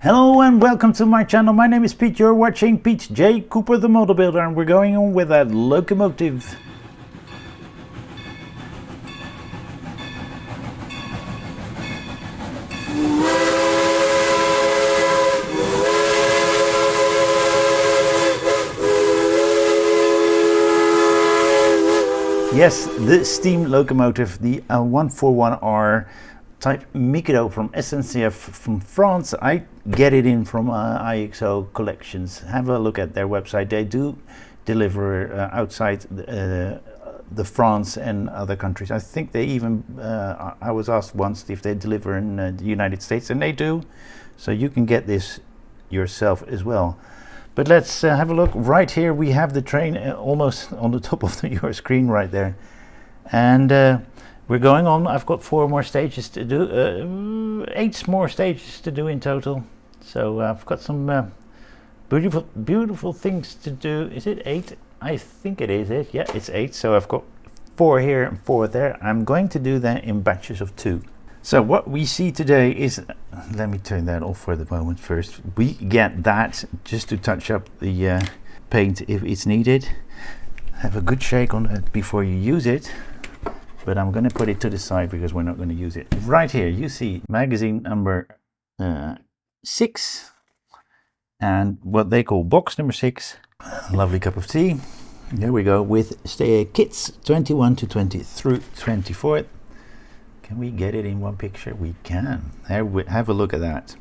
Hello and welcome to my channel. My name is Pete. You're watching Pete J. Cooper the Model Builder, and we're going on with that locomotive. Yes, the steam locomotive, the 141R type Mikado from SNCF from France. I get it in from IXO Collections. Have a look at their website. They do deliver outside the France and other countries. I think they even, I was asked once if they deliver in the United States, and they do. So you can get this yourself as well. But let's have a look. Right here we have the train almost on the top of your screen right there. And we're going on. I've got 4 more stages to do, 8 more stages to do in total. So I've got some beautiful things to do. Is it 8? I think it is 8. Yeah, it's 8. So I've got 4 here and 4 there. I'm going to do that in batches of 2. So what we see today is, let me turn that off for the moment first. We get that just to touch up the paint if it's needed. Have a good shake on it before you use it. But I'm going to put it to the side because we're not going to use it. Right here you see magazine number 6 and what they call box number 6. Lovely cup of tea. There we go with kits 21 to 20 through 24. Can we get it in one picture? We can. Have a look at that.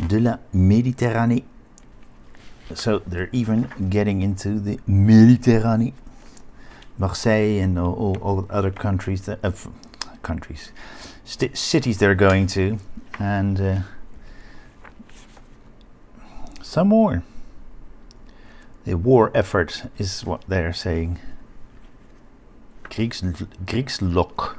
De la Méditerranée. So they're even getting into the Mediterranean. Marseille and all other countries, cities they're going to, and some more. The war effort is what they're saying. Kriegslok.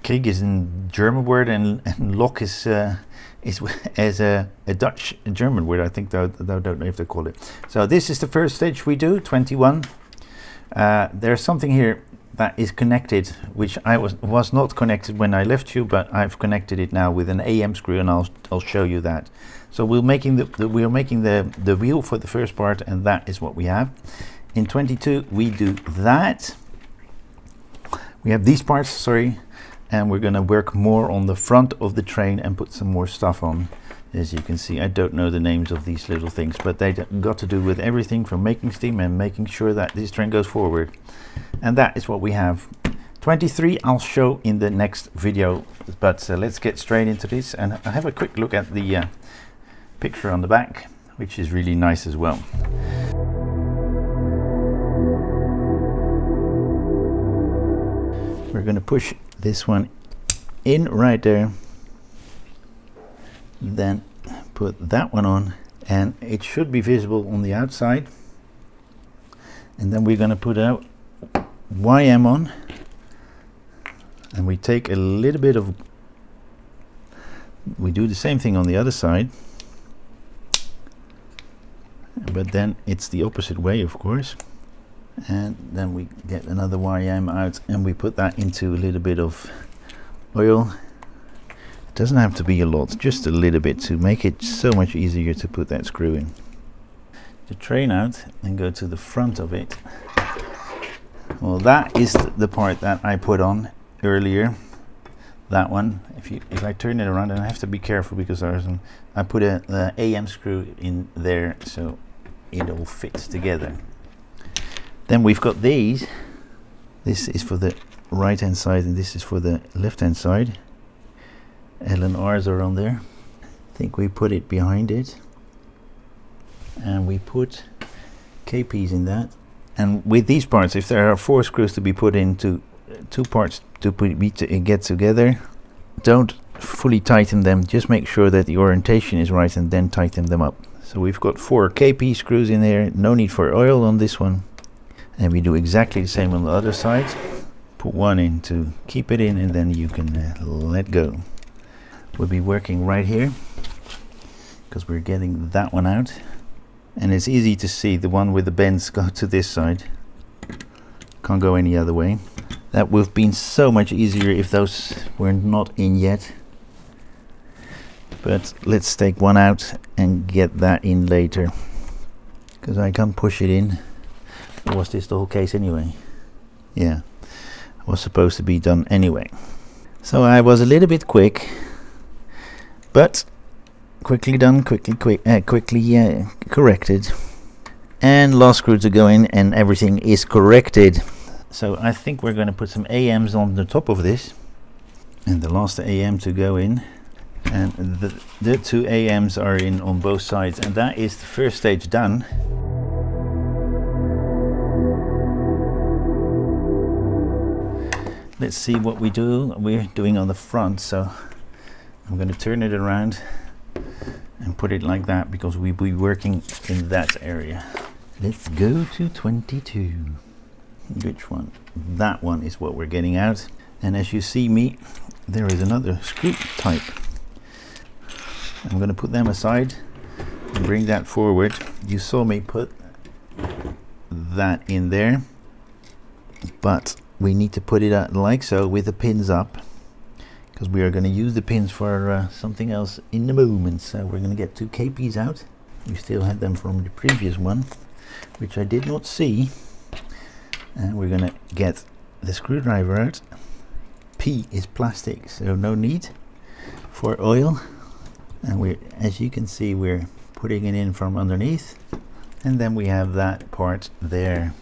Krieg is a German word, and lok is as a Dutch German word. I think I don't know if they call it. So this is the first stage we do, 21. There's something here that is connected, which I was not connected when I left you, but I've connected it now with an AM screw, and I'll show you that. So we're making the wheel for the first part, and that is what we have. In 22 we do that. We have these parts, sorry, and we're going to work more on the front of the train and put some more stuff on. As you can see, I don't know the names of these little things, but they got to do with everything from making steam and making sure that this train goes forward. And that is what we have. 23 I'll show in the next video, but let's get straight into this and have a quick look at the picture on the back, which is really nice as well. We're going to push this one in right there, then put that one on, and it should be visible on the outside. And then we're going to put out YM on, and we take a little bit of, we do the same thing on the other side, but then it's the opposite way, of course. And then we get another YM out, and we put that into a little bit of oil. It doesn't have to be a lot, just a little bit to make it so much easier to put that screw in. The train out and go to the front of it. Well, that is the part that I put on earlier. That one. If I turn it around, and I have to be careful because I put the AM screw in there so it all fits together. Then we've got these. This is for the right hand side and this is for the left hand side. L and R's are on there. I think we put it behind it, and we put KPs in that. And with these parts, if there are 4 screws to be put into 2 parts to get together, don't fully tighten them, just make sure that the orientation is right and then tighten them up. So we've got 4 KP screws in there, no need for oil on this one. And we do exactly the same on the other side. Put one in to keep it in, and then you can let go. We'll be working right here because we're getting that one out, and it's easy to see the one with the bends go to this side, can't go any other way. That would have been so much easier if those were not in yet. but let's take one out and get that in later, because I can't push it in. Or was this the whole case anyway? Yeah, it was supposed to be done anyway. So I was a little bit quick, but quickly done, quickly corrected. And last screw to go in and everything is corrected. So I think we're going to put some AMs on the top of this, and the last AM to go in, and the two AMs are in on both sides, and that is the first stage done. Let's see what we're doing on the front. So I'm going to turn it around and put it like that, because we'll be working in that area. Let's go to 22. Which one? That one is what we're getting out. And as you see me, there is another screw type. I'm going to put them aside and bring that forward. You saw me put that in there, but we need to put it out like so with the pins up, because we are going to use the pins for something else in the moment. So we're going to get two KPs out. We still had them from the previous one, which I did not see. And we're going to get the screwdriver out. P is plastic, so no need for oil. And we're, as you can see, we're putting it in from underneath, and then we have that part there.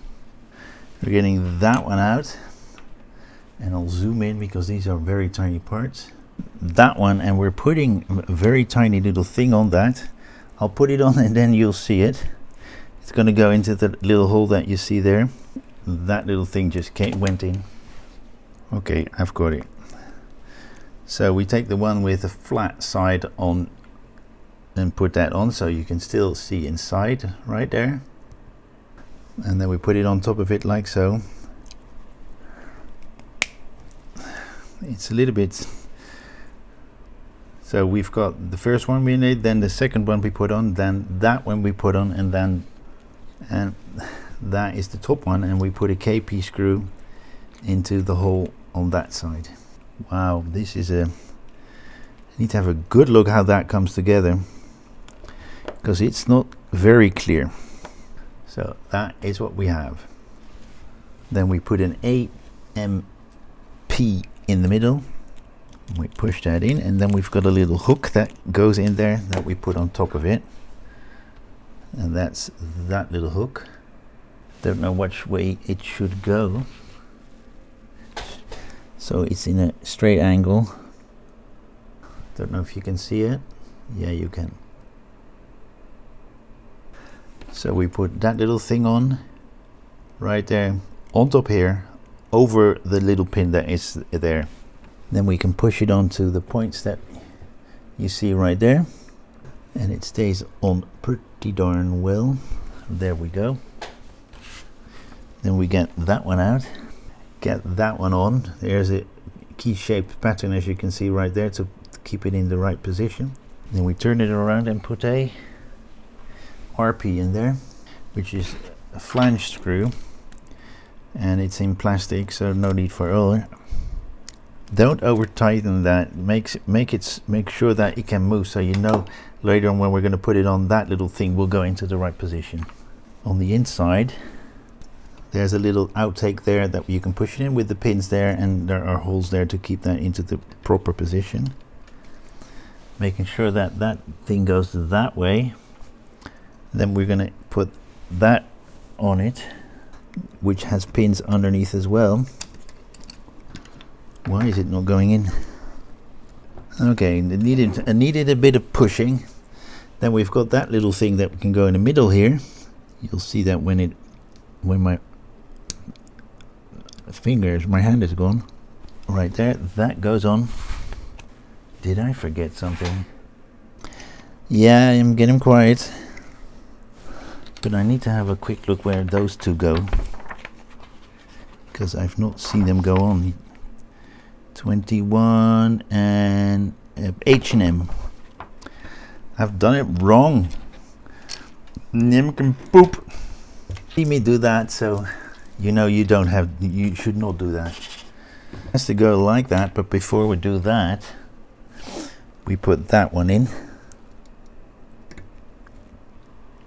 We're getting that one out, and I'll zoom in because these are very tiny parts. That one, and we're putting a very tiny little thing on that. I'll put it on and then you'll see it. It's going to go into the little hole that you see there. That little thing just went in. Okay, I've got it. So we take the one with the flat side on and put that on, so you can still see inside right there. And then we put it on top of it like so. It's a little bit, so we've got the first one we made, then the second one we put on, then that one we put on, and that is the top one, and we put a KP screw into the hole on that side. Wow, this is I need to have a good look how that comes together, because it's not very clear. So that is what we have. Then we put an AMP in the middle. We push that in, and then we've got a little hook that goes in there that we put on top of it, and that's that little hook. Don't know which way it should go, so it's in a straight angle. Don't know if you can see it. Yeah, you can. So we put that little thing on right there on top here, over the little pin that is there. Then we can push it onto the points that you see right there, and it stays on pretty darn well. There we go. Then we get that one out, get that one on. There's a key-shaped pattern, as you can see right there, to keep it in the right position. Then we turn it around and put a RP in there, which is a flange screw, and it's in plastic, so no need for oil. Don't over tighten that. Make sure that it can move, so you know later on when we're going to put it on, that little thing will go into the right position. On the inside, there's a little outtake there that you can push it in with the pins there, and there are holes there to keep that into the proper position. Making sure that that thing goes that way. Then we're going to put that on it, which has pins underneath as well. Why is it not going in? Okay, it needed a bit of pushing. Then we've got that little thing that can go in the middle here. You'll see that when my hand is gone. Right there, that goes on. Did I forget something? Yeah, I'm getting quiet. But I need to have a quick look where those two go, because I've not seen them go on. 21 and H&M. I've done it wrong. Poop. See me do that, so you know you should not do that. It has to go like that, but before we do that, we put that one in.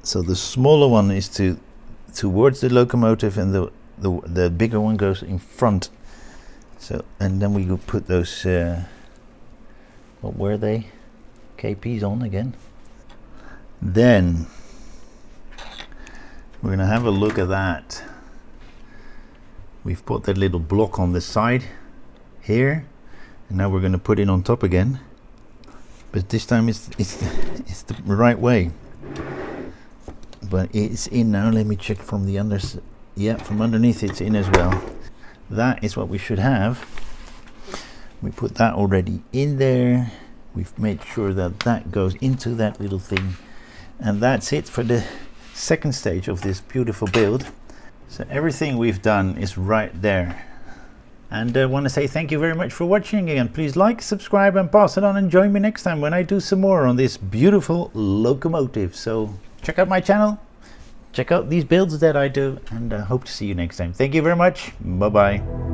So the smaller one is towards the locomotive, and the bigger one goes in front. So, and then we will put those what were they? KPs on again. Then we're gonna have a look at that. We've put that little block on the side here, and now we're gonna put it on top again. But this time it's the right way. But it's in now. Let me check from the underside. Yeah, from underneath it's in as well. That is what we should have. We put that already in there. We've made sure that that goes into that little thing, and that's it for the second stage of this beautiful build. So everything we've done is right there, and I want to say thank you very much for watching again. Please like, subscribe, and pass it on, and join me next time when I do some more on this beautiful locomotive. So check out my channel, check out these builds that I do, and I hope to see you next time. Thank you very much. Bye bye.